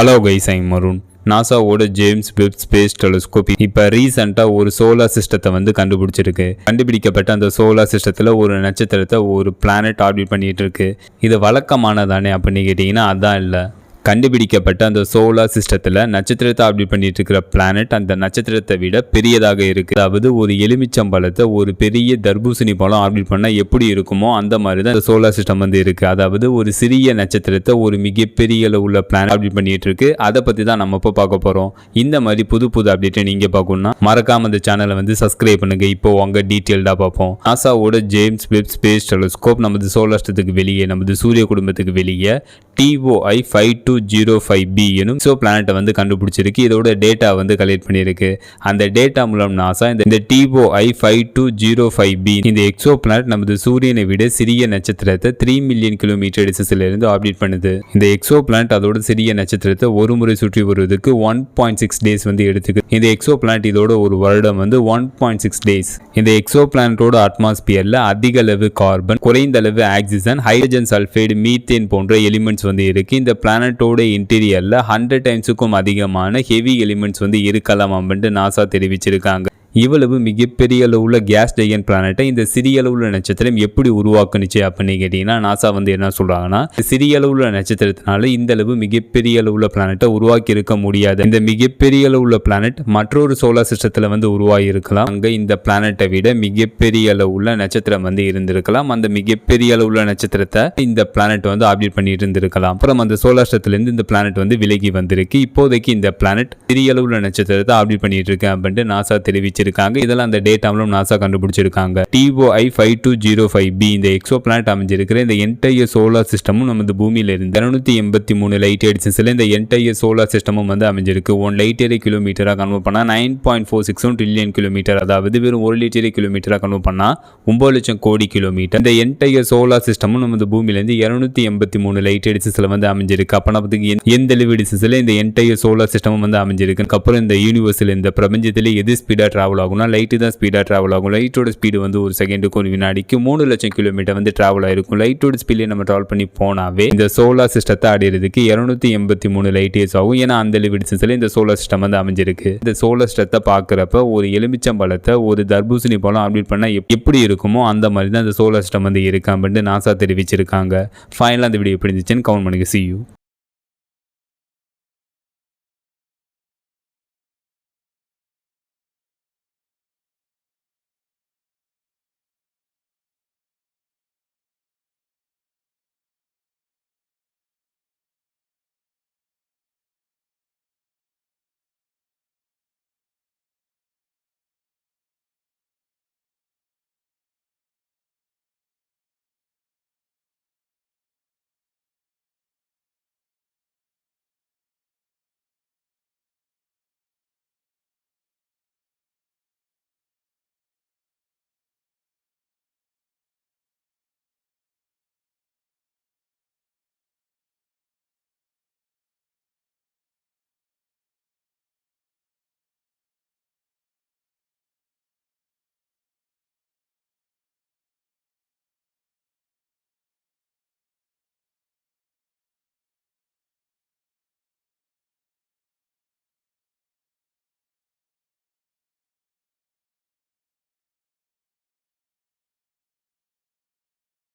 Hello guys, I'm Marun. நாசாவோட James Webb space telescope இப்போ ரீசெண்டாக ஒரு சோலார் சிஸ்டத்தை வந்து கண்டுபிடிச்சிருக்கு. கண்டுபிடிக்கப்பட்ட அந்த சோலார் சிஸ்டத்தில் ஒரு நட்சத்திரத்தை ஒரு பிளானட் ஆர்பிட் பண்ணிட்டு இருக்கு. இது வழக்கமானதானே அப்படின்னு கேட்டிங்கன்னா அதான் இல்லை. கண்டுபிடிக்கப்பட்ட அந்த சோலார் சிஸ்டத்தில் நட்சத்திரத்தை ஆர்பிட் பண்ணிட்டு இருக்கிற பிளானட் அந்த நட்சத்திரத்தை விட பெரியதாக இருக்கு. அதாவது ஒரு எலுமிச்சம்பழத்தை ஒரு பெரிய தர்பூசணி பழம் ஆர்பிட் பண்ணால் எப்படி இருக்குமோ அந்த மாதிரி தான் இந்த சோலார் சிஸ்டம் வந்து இருக்கு. அதாவது ஒரு சிறிய நட்சத்திரத்தை ஒரு மிகப்பெரிய உள்ள பிளானட் ஆர்பிட் பண்ணிட்டு இருக்கு. அதை பற்றி தான் நம்ம இப்போ பார்க்க போகிறோம். இந்த மாதிரி புது அப்டேட்டை நீங்கள் பார்க்கணும்னா மறக்காம அந்த சேனலை வந்து சப்ஸ்கிரைப் பண்ணுங்க. இப்போ அங்கே டீட்டெயில்டாக பார்ப்போம். நாசாவோட ஜேம்ஸ் வெப் ஸ்பேஸ் டெலிஸ்கோப் நமது சோலார் சிஸ்டத்துக்கு வெளியே, நமது சூரிய குடும்பத்துக்கு வெளியே TOI 5205b எனும் எக்ஸோ பிளானட்டை வந்து கண்டுபிடிச்சிருக்கு. இதோட டேட்டா வந்து கலெக்ட் பண்ணியிருக்கு. அந்த டேட்டா மூலம் நாசா இந்த TOI 5205b இந்த எக்ஸோ பிளானட் நமது சூரியனை விட சிறிய நட்சத்திரத்தை 3 மில்லியன் கிலோமீட்டர் டிஸ்டன்ஸ்ல இருந்து ஆர்பிட் பண்ணுது. இந்த எக்ஸோ பிளானட் அதோட சிறிய நட்சத்திரத்தை ஒரு முறை சுற்றி வருவதற்கு 1.6 டேஸ் வந்து எடுத்துக்கு. இந்த எக்ஸோ பிளானட் இதோட ஒரு வருடம் வந்து 1.6 டேஸ். இந்த எக்ஸோ பிளானட்டோட அட்மாஸ்பியர்ல அதிக அளவு கார்பன், குறைந்த அளவு ஆக்சிஜன், ஹைட்ரஜன் சல்ஃபைடு, மீத்தேன் போன்ற எலிமெண்ட்ஸ் வந்து இருக்கு. இந்த பிளானட்டோட இன்டீரியர்ல 100 டைம்ஸுக்கும் அதிகமான ஹெவி எலிமெண்ட்ஸ் வந்து இருக்கலாம் அப்படின்னு நாசா தெரிவிச்சிருக்காங்க. இவ்வளவு மிகப்பெரிய அளவுள்ள கேஸ் ஜெயன்ட் பிளானட்டை இந்த சிறிய அளவுள்ள நட்சத்திரம் எப்படி உருவாக்குனுச்சு அப்படின்னு கேட்டீங்கன்னா நாசா வந்து என்ன சொல்றாங்கன்னா, சிறிய அளவுள்ள நட்சத்திரத்தினால இந்த அளவு மிகப்பெரிய அளவுள்ள பிளானட்டை உருவாக்கி இருக்க முடியாது. இந்த மிகப்பெரிய அளவுள்ள பிளானட் மற்றொரு சோலார் சிஸ்டத்துல வந்து உருவாகி இருக்கலாம். அங்க இந்த பிளானட்டை விட மிகப்பெரிய அளவுள்ள நட்சத்திரம் வந்து இருந்திருக்கலாம். அந்த மிகப்பெரிய அளவுள்ள நட்சத்திரத்தை இந்த பிளானட் வந்து ஆர்பிட் பண்ணிட்டு இருந்திருக்கலாம். அப்புறம் அந்த சோலார் சிஸ்டத்துல இருந்து இந்த பிளானட் வந்து விலகி வந்திருக்கு. இப்போதைக்கு இந்த பிளானட் சிறிய அளவுள்ள நட்சத்திரத்தை ஆர்பிட் பண்ணிட்டு இருக்கு அப்படின்னு நாசா தெரிவிச்சிருக்காங்க. இதெல்லாம் அந்த டேட்டா மூலம் நாசா கண்டுபிடிச்சிருக்காங்க. TOI 5205b இந்த எக்ஸோ பிளானட் அமைஞ்சிருக்கிற இந்த என்டையர் சோலார் சிஸ்டமும் நமது பூமியில இருந்து 283 லைட் இயர் டிஸ்டன்ஸ்ல இந்த என்டையர் சோலார் சிஸ்டமும் வந்து அமைஞ்சிருக்கு. 1 லைட் இயர் கிலோமீட்டரா கன்வெர்ட் பண்ணா 9.46 ட்ரில்லியன் கிலோமீட்டர், அதாவது வெறும் 1 லைட் இயர் கிலோமீட்டரா கன்வெர்ட் பண்ணா 9 லட்சம் கோடி கிலோமீட்டர். இந்த என்டையர் சோலார் சிஸ்டமும் நமது பூமியில இருந்து 283 லைட் இயர் டிஸ்டன்ஸ்ல வந்து அமைஞ்சிருக்கு. அப்ப நமக்கு எந்த அளவு டிஸ்டன்ஸ்ல இந்த என்டையர் சோலார் சிஸ்டமும் வந்து அமைஞ்சிருக்கு. அப்புறம் இந்த யூனிவர்ஸ்ல இந்த பிரபஞ்சத்திலே எது ஸ்பீடா டிராவல் ஆகும்னா லைட் தான் ஸ்பீடா டிராவல் ஆகும். லைட்டோட ஸ்பீடு வந்து ஒரு செகண்டுக்கு ஒரு வினாடிக்கு 3 லட்சம் கிலோமீட்டர் வந்து டிராவல் ஆயிருக்கும். லைட்டோட ஸ்பீட்ல நம்ம டிராவல் பண்ணி போனாவே இந்த சோலார் சிஸ்டத்தை அடையிறதுக்கு 283 லைட் இயர்ஸ் ஆகும். ஏன்னா அந்த டிஸ்டன்ஸ்ல இந்த சோலார் சிஸ்டம் வந்து அமைஞ்சிருக்கு. இந்த சோலார் சிஸ்டத்தை பார்க்குறப்ப ஒரு எலுமிச்சம்பழத்தை ஒரு தர்பூசணி பழம் ஆர்பிட் பண்ணா எப்படி இருக்குமோ அந்த மாதிரி தான் இந்த சோலார் சிஸ்டம் வந்து இருக்கு அப்படின்னு நாசா தெரிவிச்சிருக்காங்க. ஃபைனலாக அந்த வீடியோ எப்படி இருந்துச்சுன்னு கமெண்ட் பண்ணுங்க. See you.